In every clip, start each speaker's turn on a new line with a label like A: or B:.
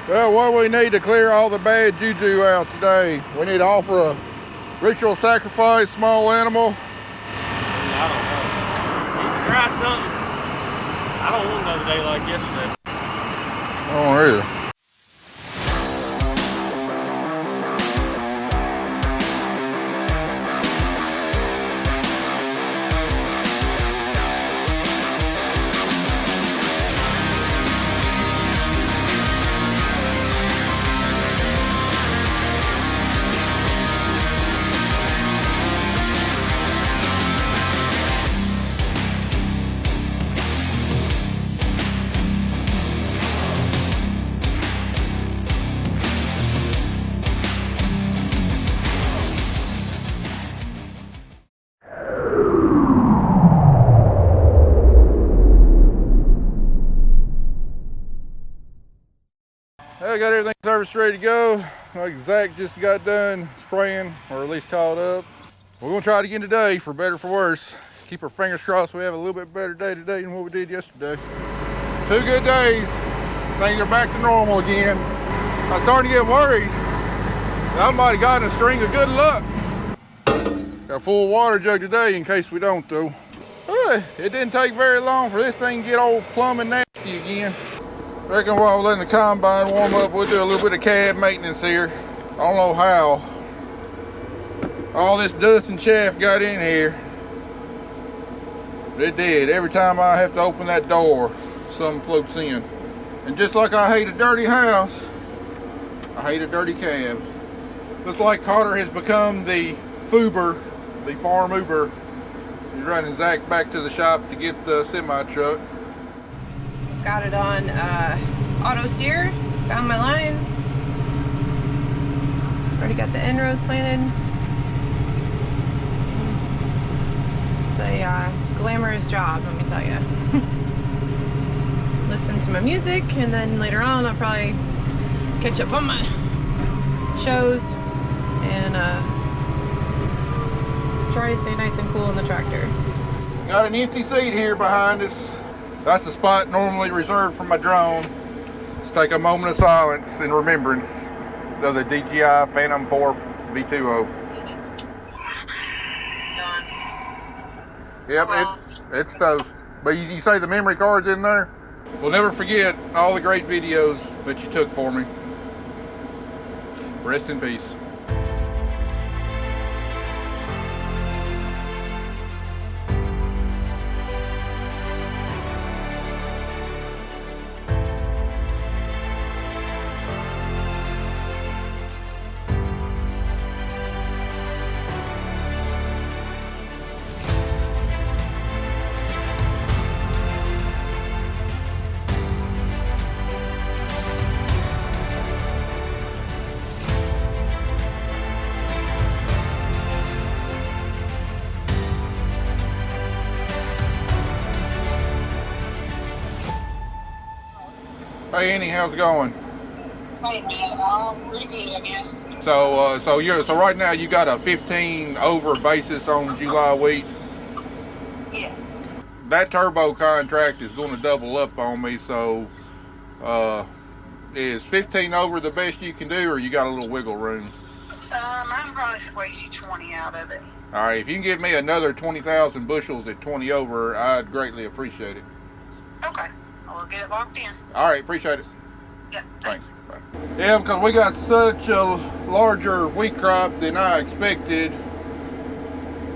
A: Well, what do we need to clear all the bad juju out today? We need to offer a ritual sacrifice, small animal.
B: I don't know. Need to try something. I don't want another day like yesterday.
A: Oh, really? I got everything service ready to go. Like Zach just got done spraying, or at least caught up. We're gonna try it again today, for better or for worse. Keep our fingers crossed we have a little bit better day today than what we did yesterday. 2 good days. Things are back to normal again. I was starting to get worried that I might have gotten a string of good luck. Got a full water jug today in case we don't though. It didn't take very long for this thing to get all plumb and nasty again. Reckon while we're letting the combine warm up, we'll do a little bit of cab maintenance here. I don't know how all this dust and chaff got in here, but it did. Every time I have to open that door, something floats in. And just like I hate a dirty house, I hate a dirty cab. Looks like Carter has become the Foober, the farm Uber. He's running Zach back to the shop to get the semi-truck.
C: Got it on auto steer, found my lines, already got the end rows planted. It's a glamorous job, let me tell you. Listen to my music, and then later on I'll probably catch up on my shows and try to stay nice and cool in the tractor.
A: Got an empty seat here behind us. That's the spot normally reserved for my drone. Let's take a moment of silence in remembrance of the DJI Phantom 4 V2O.
C: Done.
A: Yep, it's toast. But you say the memory card's in there? We'll never forget all the great videos that you took for me. Rest in peace. Hey Annie, how's it going?
D: Hey man, pretty good, I guess.
A: So right now you got a 15 over basis on July wheat.
D: Yes.
A: That turbo contract is going to double up on me. So, is 15 over the best you can do, or you got a little wiggle room?
D: I'm probably squeeze you 20 out of it.
A: All right, if you can give me another 20,000 bushels at 20 over, I'd greatly appreciate it.
D: Okay, we'll get it locked in.
A: All right, appreciate it.
D: Yep.
A: Thanks. Bye. Yeah, because we got such a larger wheat crop than I expected.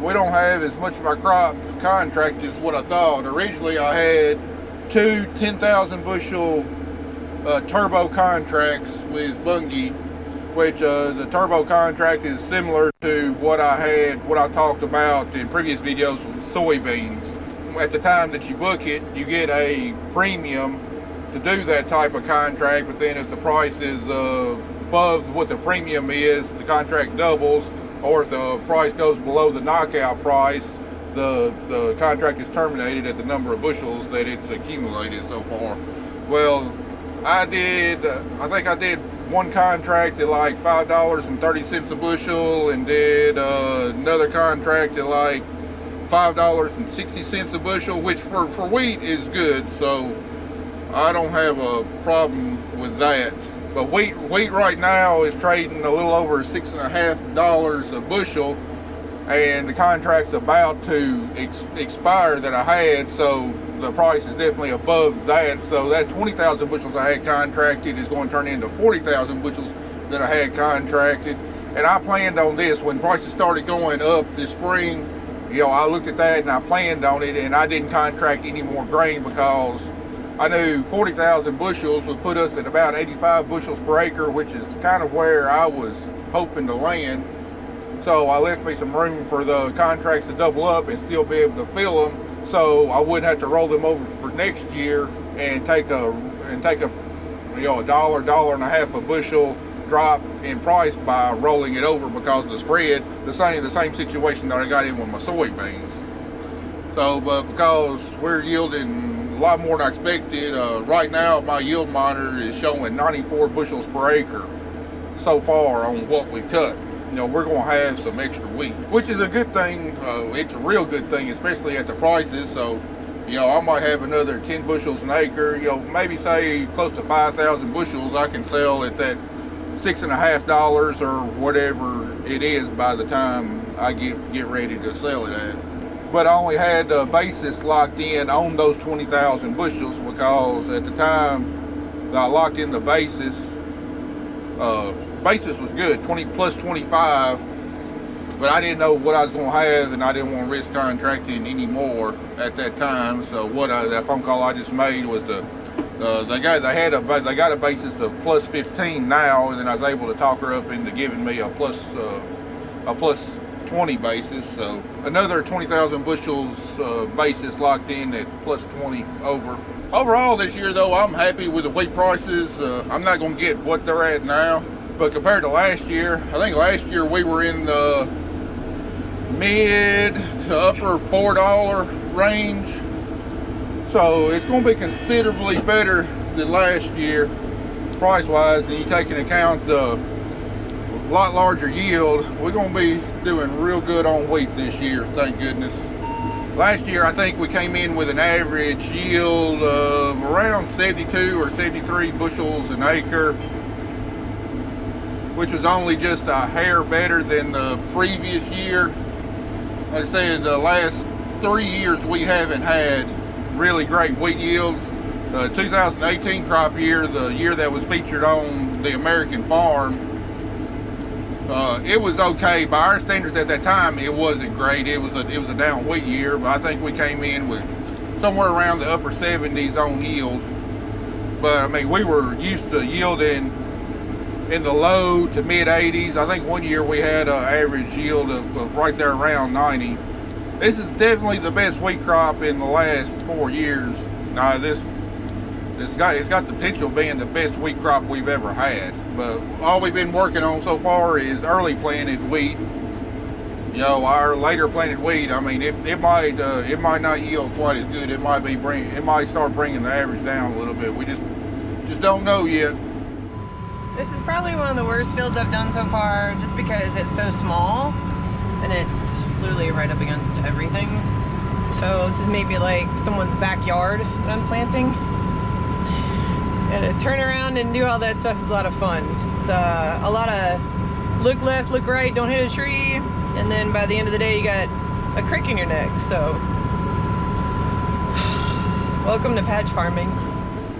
A: We don't have as much of our crop contract as what I thought. Originally, I had 2 10,000 bushel turbo contracts with Bungie, which the turbo contract is similar to what I talked about in previous videos with soybeans. At the time that you book it, you get a premium to do that type of contract, but then if the price is above what the premium is, the contract doubles, or if the price goes below the knockout price, the contract is terminated at the number of bushels that it's accumulated so far. Well, I think I did one contract at like $5.30 a bushel, and did another contract at like $5.60 a bushel, which for wheat is good, so I don't have a problem with that. But wheat right now is trading a little over $6.50 a bushel, and the contract's about to expire that I had, so the price is definitely above that. So that 20,000 bushels I had contracted is going to turn into 40,000 bushels that I had contracted. And I planned on this when prices started going up this spring. You know, I looked at that and I planned on it, and I didn't contract any more grain because I knew 40,000 bushels would put us at about 85 bushels per acre, which is kind of where I was hoping to land. So I left me some room for the contracts to double up and still be able to fill them, so I wouldn't have to roll them over for next year and take a you know, $1.50 a bushel drop in price by rolling it over because of the spread. The same situation that I got in with my soybeans. So, but because we're yielding a lot more than I expected, right now my yield monitor is showing 94 bushels per acre so far on what we've cut. You know, we're going to have some extra wheat, which is a good thing. It's a real good thing, especially at the prices. So, you know, I might have another 10 bushels an acre, you know, maybe say close to 5,000 bushels I can sell at that $6.50 or whatever it is by the time I get ready to sell it at. But I only had the basis locked in on those 20,000 bushels because at the time that I locked in the basis was good, 20 plus 25, but I didn't know what I was going to have, and I didn't want to risk contracting anymore at that time. So that phone call I just made was they got a basis of plus 15 now, and then I was able to talk her up into giving me a plus 20 basis. So another 20,000 bushels basis locked in at plus 20 over. Overall this year though, I'm happy with the wheat prices. I'm not going to get what they're at now, but compared to last year, I think last year we were in the mid to upper $4 range. So it's going to be considerably better than last year price-wise, and you take into account the lot larger yield. We're going to be doing real good on wheat this year, thank goodness. Last year I think we came in with an average yield of around 72 or 73 bushels an acre, which was only just a hair better than the previous year. Like I said, the last 3 years we haven't had really great wheat yields. The 2018 crop year, the year that was featured on the American Farm, it was okay by our standards at that time. It wasn't great. It was a down wheat year, but I think we came in with somewhere around the upper 70s on yield. But I mean, we were used to yielding in the low to mid 80s. I think one year we had an average yield of right there around 90. This is definitely the best wheat crop in the last 4 years. It's got the potential of being the best wheat crop we've ever had. But all we've been working on so far is early planted wheat. You know, our later planted wheat, I mean, it might not yield quite as good. It might start bringing the average down a little bit. We just don't know yet.
C: This is probably one of the worst fields I've done so far, just because it's so small and it's literally right up against everything. So this is maybe like someone's backyard that I'm planting. And to turn around and do all that stuff is a lot of fun. It's a lot of look left, look right, don't hit a tree, and then by the end of the day you got a crick in your neck. So welcome to patch farming.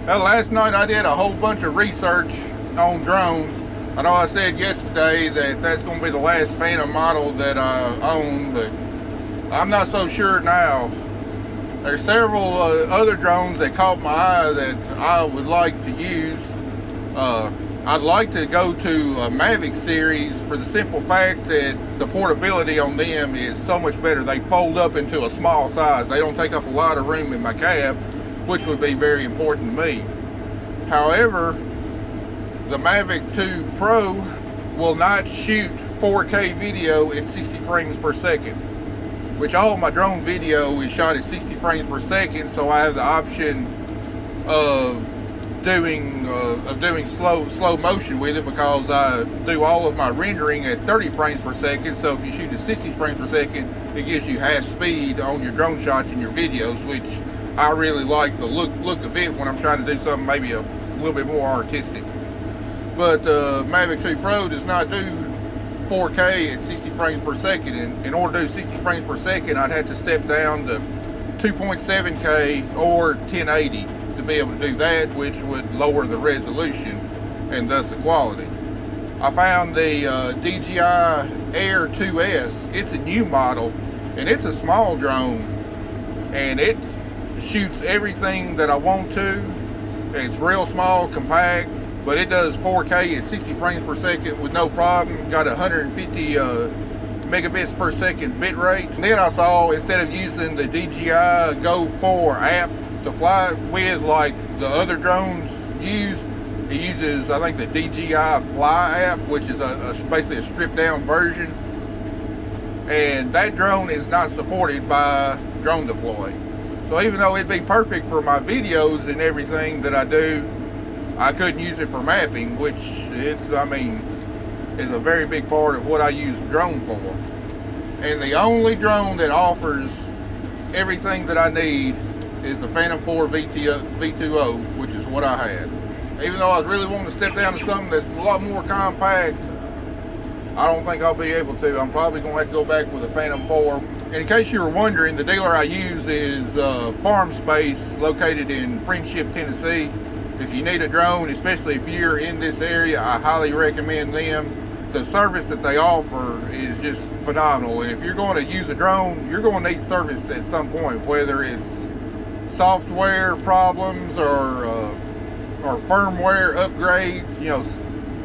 A: Well, last night I did a whole bunch of research on drones. I know I said yesterday that that's going to be the last Phantom model that I own, but I'm not so sure now. There's several other drones that caught my eye that I would like to use. I'd like to go to a Mavic series for the simple fact that the portability on them is so much better. They fold up into a small size. They don't take up a lot of room in my cab, which would be very important to me. However, the Mavic 2 Pro will not shoot 4K video at 60 frames per second, which all my drone video is shot at 60 frames per second. So I have the option of doing slow motion with it, because I do all of my rendering at 30 frames per second. So if you shoot at 60 frames per second, it gives you half speed on your drone shots and your videos, which I really like the look of it when I'm trying to do something maybe a little bit more artistic. but the Mavic 2 Pro does not do 4K at 60 frames per second. And in order to do 60 frames per second, I'd have to step down to 2.7K or 1080 to be able to do that, which would lower the resolution and thus the quality. I found the DJI Air 2S. It's a new model, and it's a small drone, and it shoots everything that I want to. It's real small, compact, but it does 4K at 60 frames per second with no problem. Got 150 megabits per second bit rate. And then I saw, instead of using the DJI Go 4 app to fly with like the other drones use, it uses, I think, the DJI Fly app, which is basically a stripped down version. And that drone is not supported by Drone Deploy. So even though it'd be perfect for my videos and everything that I do, I couldn't use it for mapping, which is a very big part of what I use drone for. And the only drone that offers everything that I need is the Phantom 4 V2O, which is what I had. Even though I was really wanting to step down to something that's a lot more compact, I don't think I'll be able to. I'm probably going to have to go back with a Phantom 4. And in case you were wondering, the dealer I use is Farm Space, located in Friendship, Tennessee. If you need a drone, especially if you're in this area, I highly recommend them. The service that they offer is just phenomenal. And if you're going to use a drone, you're going to need service at some point, whether it's software problems or firmware upgrades, you know,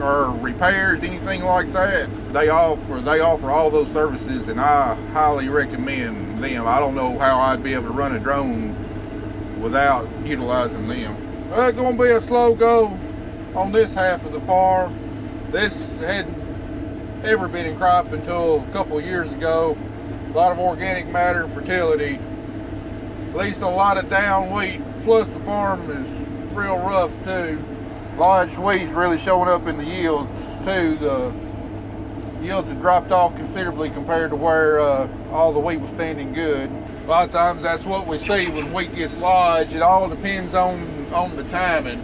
A: or repairs, anything like that. They offer all those services, and I highly recommend them. I don't know how I'd be able to run a drone without utilizing them. It's going to be a slow go on this half of the farm. This hadn't ever been in crop until a couple of years ago. A lot of organic matter and fertility, at least a lot of down wheat, plus the farm is real rough too. Large wheat's really showing up in the yields too. The yields have dropped off considerably compared to where all the wheat was standing good. A lot of times that's what we see when wheat gets lodged. It all depends on the timing.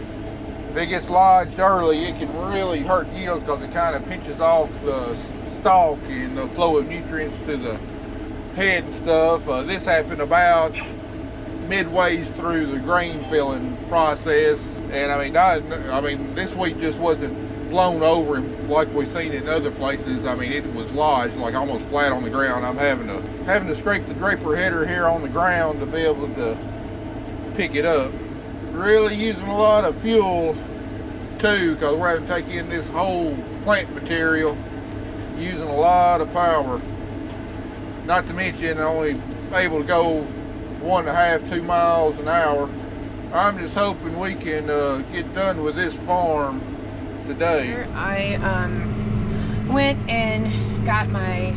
A: If it gets lodged early, it can really hurt yields because it kind of pinches off the stalk and the flow of nutrients to the head and stuff. This happened about midways through the grain filling process, and I mean this wheat just wasn't blown over like we've seen in other places. I mean, it was lodged like almost flat on the ground. I'm having to scrape the draper header here on the ground to be able to pick it up. Really using a lot of fuel too, because we're having to take in this whole plant material, using a lot of power. Not to mention only able to go 1.5–2 miles an hour. I'm just hoping we can get done with this farm today.
C: I went and got my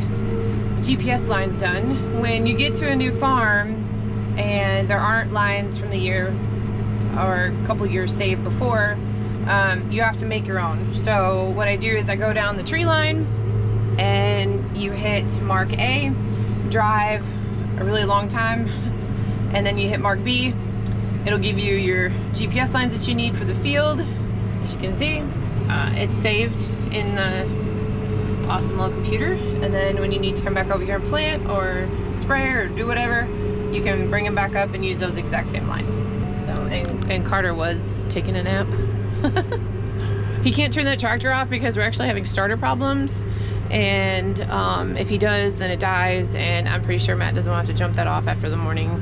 C: GPS lines done. When you get to a new farm and there aren't lines from the year or a couple years saved before, you have to make your own. So what I do is I go down the tree line and you hit mark A, drive a really long time, and then you hit mark B. It'll give you your GPS lines that you need for the field. As you can see, it's saved in the awesome little computer, and then when you need to come back over here and plant or spray or do whatever, you can bring them back up and use those exact same lines. So, and Carter was taking a nap. He can't turn that tractor off because we're actually having starter problems, and if he does, then it dies, and I'm pretty sure Matt doesn't want to have to jump that off after the morning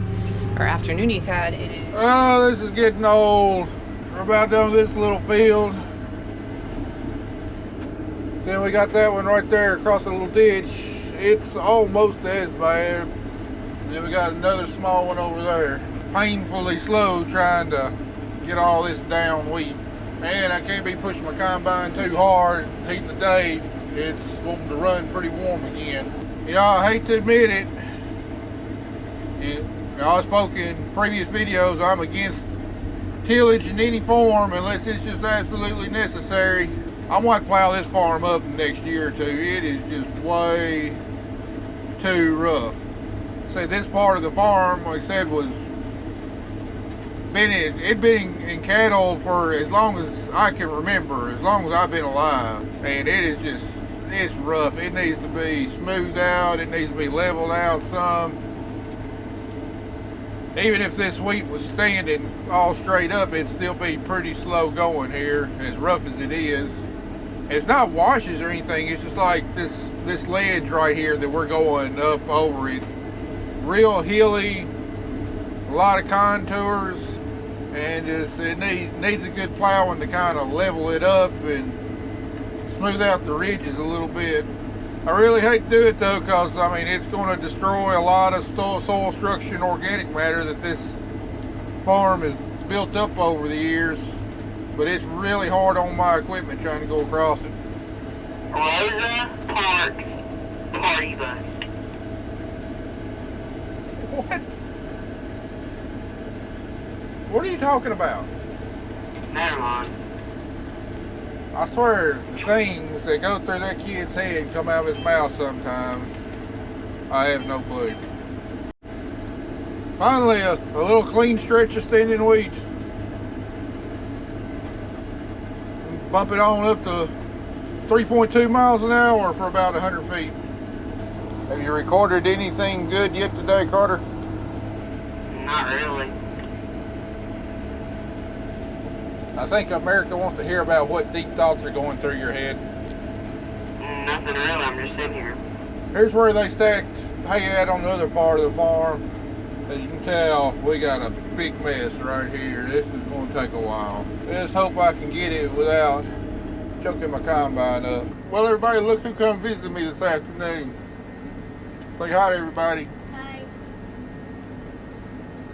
C: or afternoon he's had.
A: Oh, this is getting old. We're about done with this little field. Then we got that one right there across the little ditch. It's almost as bad. Then we got another small one over there. Painfully slow trying to get all this down wheat. And I can't be pushing my combine too hard. Heat in the day, it's wanting to run pretty warm again. You know, I hate to admit it. I spoke in previous videos, I'm against tillage in any form unless it's just absolutely necessary. I want to plow this farm up next year or two. It is just way too rough. See, this part of the farm, like I said, was It'd been in cattle for as long as I can remember, as long as I've been alive. And it is just, it's rough. It needs to be smoothed out. It needs to be leveled out some. Even if this wheat was standing all straight up, it'd still be pretty slow going here, as rough as it is. It's not washes or anything. It's just like this ledge right here that we're going up over. It's real hilly, a lot of contours, and just it needs a good plowing to kind of level it up and smooth out the ridges a little bit. I really hate to do it though, because I mean it's going to destroy a lot of soil structure and organic matter that this farm has built up over the years. But it's really hard on my equipment trying to go across it.
D: Rosa Parks Party Bus.
A: What? What are you talking about?
D: Never mind.
A: I swear, the things that go through that kid's head come out of his mouth sometimes. I have no clue. Finally, a little clean stretch of standing wheat. Bump it on up to 3.2 miles an hour for about 100 feet. Have you recorded anything good yet today, Carter?
D: Not really.
A: I think America wants to hear about what deep thoughts are going through your head.
D: Nothing really, I'm just sitting here.
A: Here's where they stacked hay at on the other part of the farm. As you can tell, we got a big mess right here. This is going to take a while. I just hope I can get it without choking my combine up. Well, everybody, look who come visiting me this afternoon. Say hi to everybody.
E: Hi.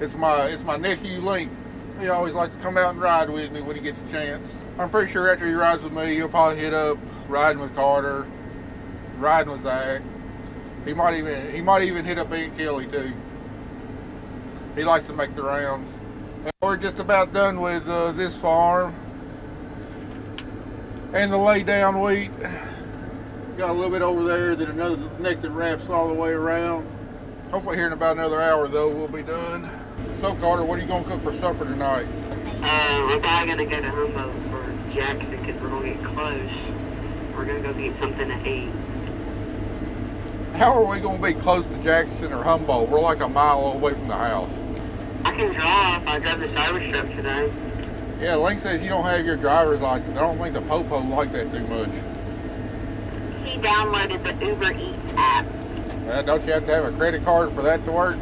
A: It's my nephew Link. He always likes to come out and ride with me when he gets a chance. I'm pretty sure after he rides with me, he'll probably hit up riding with Carter, riding with Zach. He might even hit up Aunt Kelly too. He likes to make the rounds. And we're just about done with this farm and the lay down wheat. Got a little bit over there, then another neck that wraps all the way around. Hopefully here in about another hour though, we'll be done. So Carter, what are you gonna cook for supper tonight?
D: We're probably gonna go to Humboldt for Jackson because we're gonna get close. We're gonna go get something to eat.
A: How are we gonna be close to Jackson or Humboldt? We're like a mile away from the house.
D: I can drive. I drove the service truck today.
A: Yeah, Link says you don't have your driver's license. I don't think the Popo like that too much.
D: He downloaded the Uber Eats app.
A: Don't you have to have a credit card for that to work?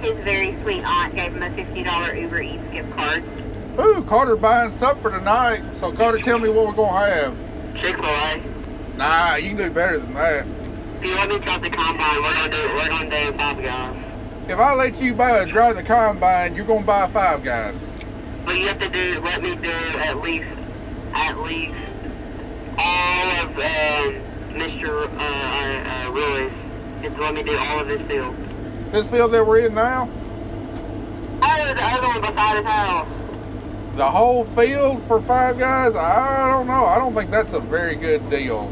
D: His very sweet aunt gave him a $50 Uber Eats gift card.
A: Ooh, Carter buying supper tonight. So Carter, tell me what we're gonna have.
D: Chick-fil-A.
A: Nah, you can do better than that.
D: If you let me drop the combine, we're gonna do it 5 guys.
A: If I let you drive the combine, you're gonna buy 5 guys.
D: But you have to let me do at least all of Mr. Roy's. You have to let me do all of this field.
A: This field that we're in now?
D: Oh, the other one beside his house.
A: The whole field for 5 guys? I don't know. I don't think that's a very good deal.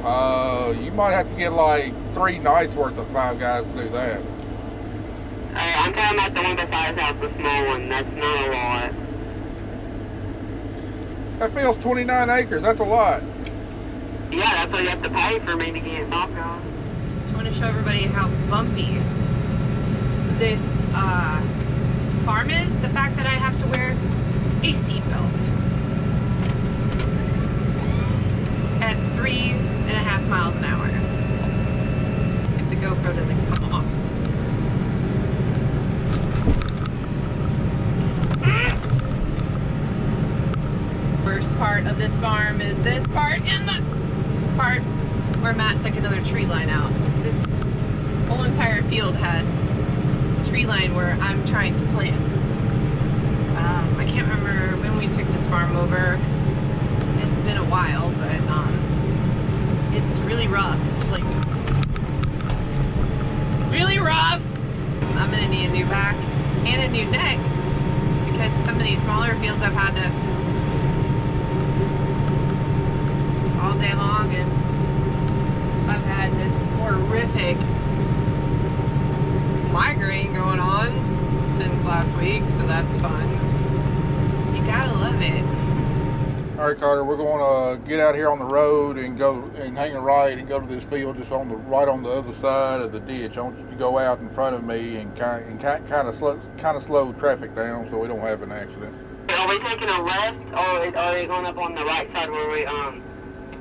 A: You might have to get like 3 nights worth of 5 guys to do that.
D: I'm talking about the one beside his house, the small one. That's not a lot.
A: That field's 29 acres. That's a lot.
D: Yeah, that's what you have to pay for me to get top guys.
C: Just want to show everybody how bumpy this farm is. The fact that I have to wear a seatbelt at 3.5 miles an hour if the GoPro doesn't come off. Worst part of this farm is this part and the part where Matt took another tree line out. This whole entire field had a tree line where I'm trying to plant. I can't remember when we took this farm over. It's been a while, but it's really rough. Like, really rough. I'm gonna need a new back and a new neck because some of these smaller fields I've had to all day long, and I've had this horrific migraine going on since last week, so that's fun.
A: right, Carter, we're going to get out here on the road and go and hang a right and go to this field just on the right on the other side of the ditch. I want you to go out in front of me and kind of slow traffic down so we don't have an accident.
D: Are we taking a left, or are we going up on the right side where we,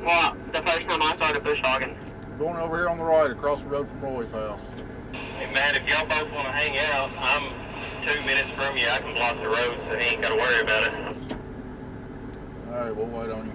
D: well, the first time I started bush hogging?
A: Going over here on the right across the road from Roy's house.
B: Hey, man, if y'all both want to hang out, I'm 2 minutes from you. I can block the road, so he ain't got to worry about it.
A: All right, we'll wait on you.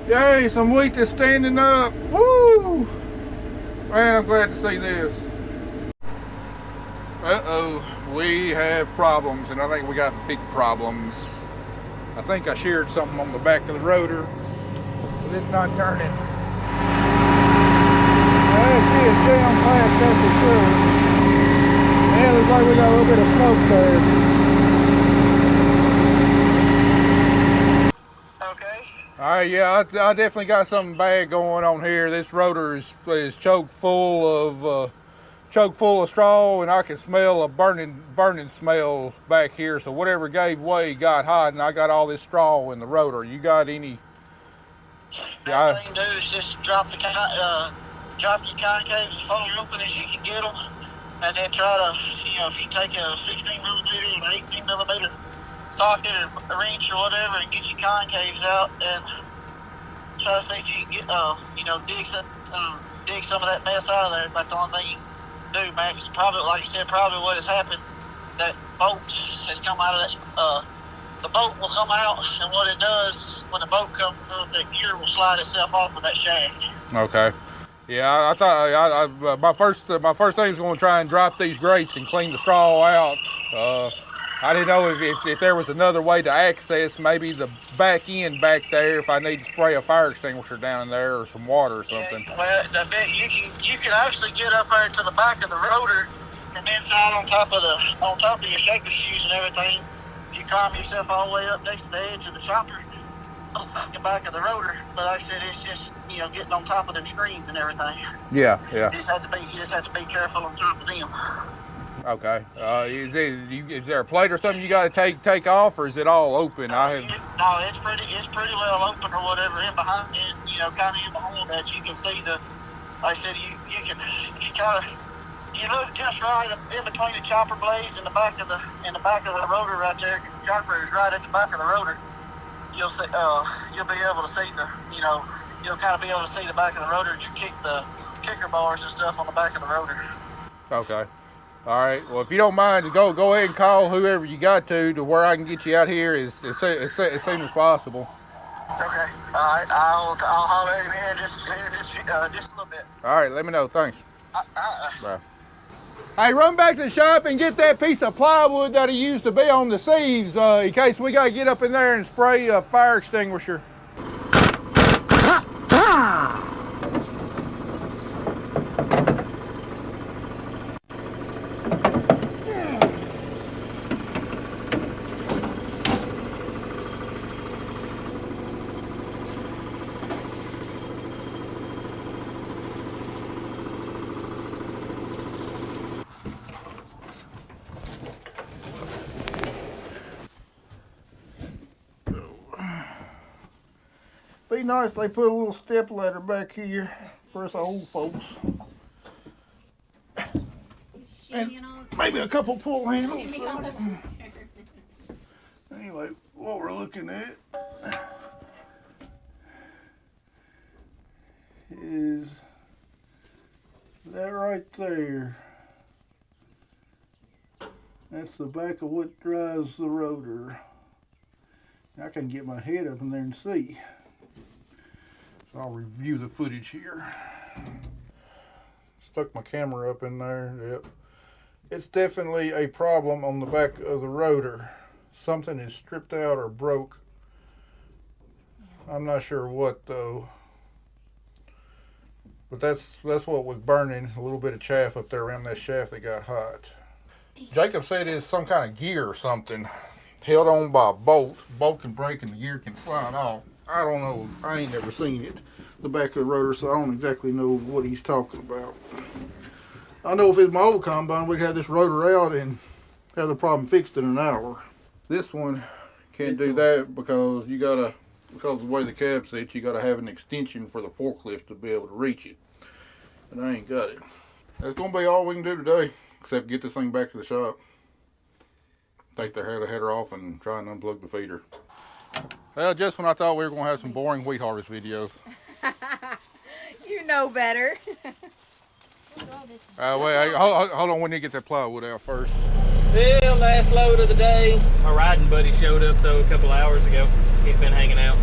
A: Yay, some wheat that's standing up. Woo! Man, I'm glad to see this. Uh-oh, we have problems, and I think we got big problems. I think I sheared something on the back of the rotor, but it's not turning. I see it jam fast, that's for sure. And it looks like we got a little bit of smoke there. All right, yeah, I definitely got something bad going on here. This rotor is choke full of straw, and I can smell a burning smell back here. So whatever gave way got hot, and I got all this straw in the rotor. You got any?
E: Best thing to do is just drop your concaves as far open as you can get them, and then try to, if you take a 16 millimeter or an 18 millimeter socket or a wrench or whatever and get your concaves out and try to see if you can get, dig some of that mess out of there. But the only thing you can do, Max, is probably, like you said, probably what has happened, that bolt has come out of that, the bolt will come out, and what it does, when the bolt comes up, the gear will slide itself off of that shaft.
A: Okay. Yeah, I thought my first thing was going to try and drop these grates and clean the straw out. I didn't know if there was another way to access maybe the back end back there if I need to spray a fire extinguisher down in there or some water or something.
E: Yeah, well, you can actually get up there to the back of the rotor from inside on top of your shaker shoes and everything. If you climb yourself all the way up next to the edge of the chopper, the back of the rotor. But like I said, it's just getting on top of them screens and everything.
A: Yeah.
E: You just have to be careful on top of them.
A: Okay. Is there a plate or something you got to take off, or is it all open?
E: No, it's pretty well open or whatever. In behind it, kind of in behind that, you can see the. Like I said, you look just right in between the chopper blades and the back of the rotor right there. Because the chopper is right at the back of the rotor. You'll see. You'll be able to see You'll kind of be able to see the back of the rotor. You kick the kicker bars and stuff on the back of the rotor.
A: Okay. All right. Well, if you don't mind, go ahead and call whoever you got to where I can get you out here as soon as possible.
E: Okay. All right. I'll holler at him here just a little bit.
A: All right. Let me know. Thanks. Bye. Hey, run back to the shop and get that piece of plywood that he used to be on the sieves in case we got to get up in there and spray a fire extinguisher. Be nice if they put a little step ladder back here for us old folks. And maybe a couple pull handles. Anyway, what we're looking at is that right there. That's the back of what drives the rotor. I can get my head up in there and see. So I'll review the footage here. Stuck my camera up in there. Yep. It's definitely a problem on the back of the rotor. Something is stripped out or broke. I'm not sure what though. But that's what was burning, a little bit of chaff up there around that shaft that got hot. Jacob said it's some kind of gear or something, held on by a bolt. The bolt can break and the gear can slide off. I don't know, I ain't never seen it, the back of the rotor, so I don't exactly know what he's talking about. I know if it's my old combine, we'd have this rotor out and have the problem fixed in an hour. This one can't do that because because of the way the cab sits, you gotta have an extension for the forklift to be able to reach it. And I ain't got it. That's gonna be all we can do today, except get this thing back to the shop. Take their header off and try and unplug the feeder. Well, just when I thought we were gonna have some boring wheat harvest videos.
F: You know better.
A: Wait, hold on, we need to get that plywood out first.
B: Well, last load of the day. My riding buddy showed up though a couple hours ago. He's been hanging out.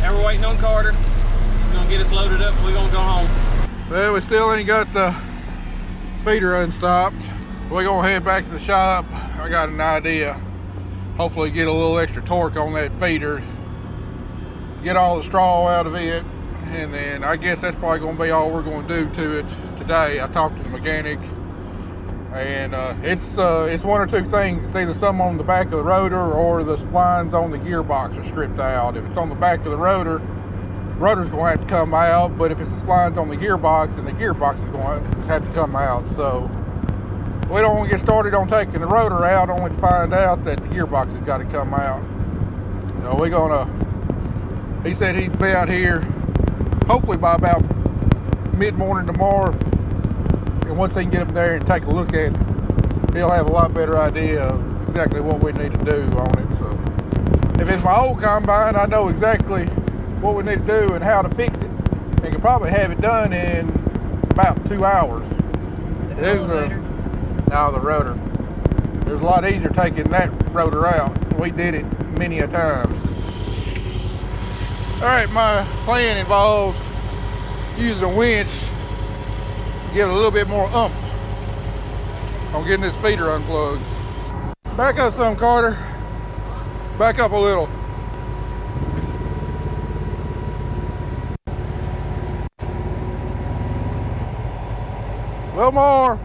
B: Now we're waiting on Carter. He's gonna get us loaded up and we're gonna go home.
A: Well, we still ain't got the feeder unstopped. We're gonna head back to the shop. I got an idea. Hopefully get a little extra torque on that feeder. Get all the straw out of it. And then I guess that's probably gonna be all we're gonna do to it today. I talked to the mechanic. And it's one or two things. It's either something on the back of the rotor or the splines on the gearbox are stripped out. If it's on the back of the rotor's going to have to come out. But if it's the splines on the gearbox, then the gearbox is going to have to come out. So we don't want to get started on taking the rotor out only to find out that the gearbox has got to come out. He said he'd be out here hopefully by about mid-morning tomorrow. And once he can get up there and take a look at it, he'll have a lot better idea of exactly what we need to do on it. So if it's my old combine, I know exactly what we need to do and how to fix it. And can probably have it done in about 2 hours. The rotor. It was a lot easier taking that rotor out. We did it many a time. All right, my plan involves using a winch. Get a little bit more oomph on getting this feeder unplugged. Back up some, Carter. Back up a little. A little more.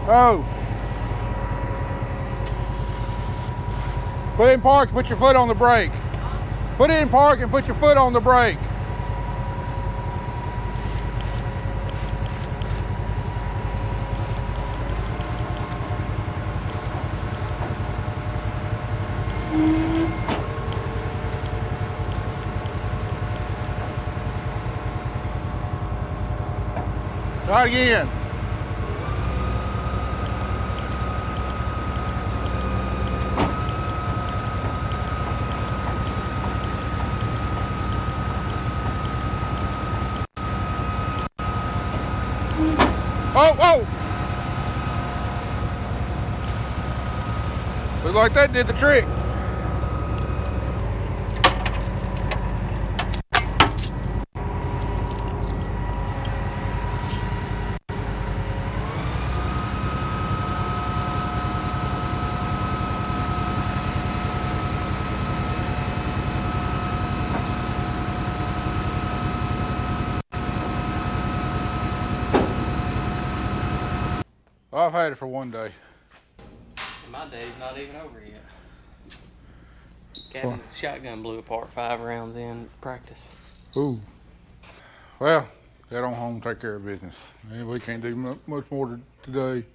A: Oh. Put it in park and put your foot on the brake. Put it in park and put your foot on the brake. Try it again. Oh! Looks like that did the trick. I've had it for one day.
B: My day's not even over yet. Captain's shotgun blew apart 5 rounds in practice.
A: Ooh. Well, head on home, take care of business. And we can't do much more today.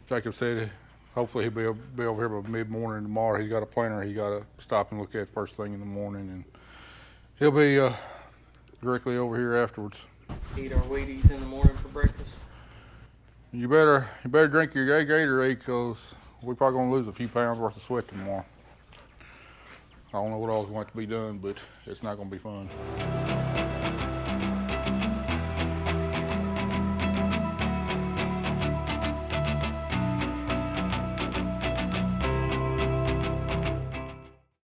A: Jacob said hopefully he'll be over here by mid-morning tomorrow. He's got a planner he got to stop and look at first thing in the morning, and he'll be directly over here afterwards.
B: Eat our Wheaties in the morning for breakfast.
A: You better drink your Gatorade, because we're probably gonna lose a few pounds worth of sweat tomorrow. I don't know what all's going to be done, but it's not gonna be fun.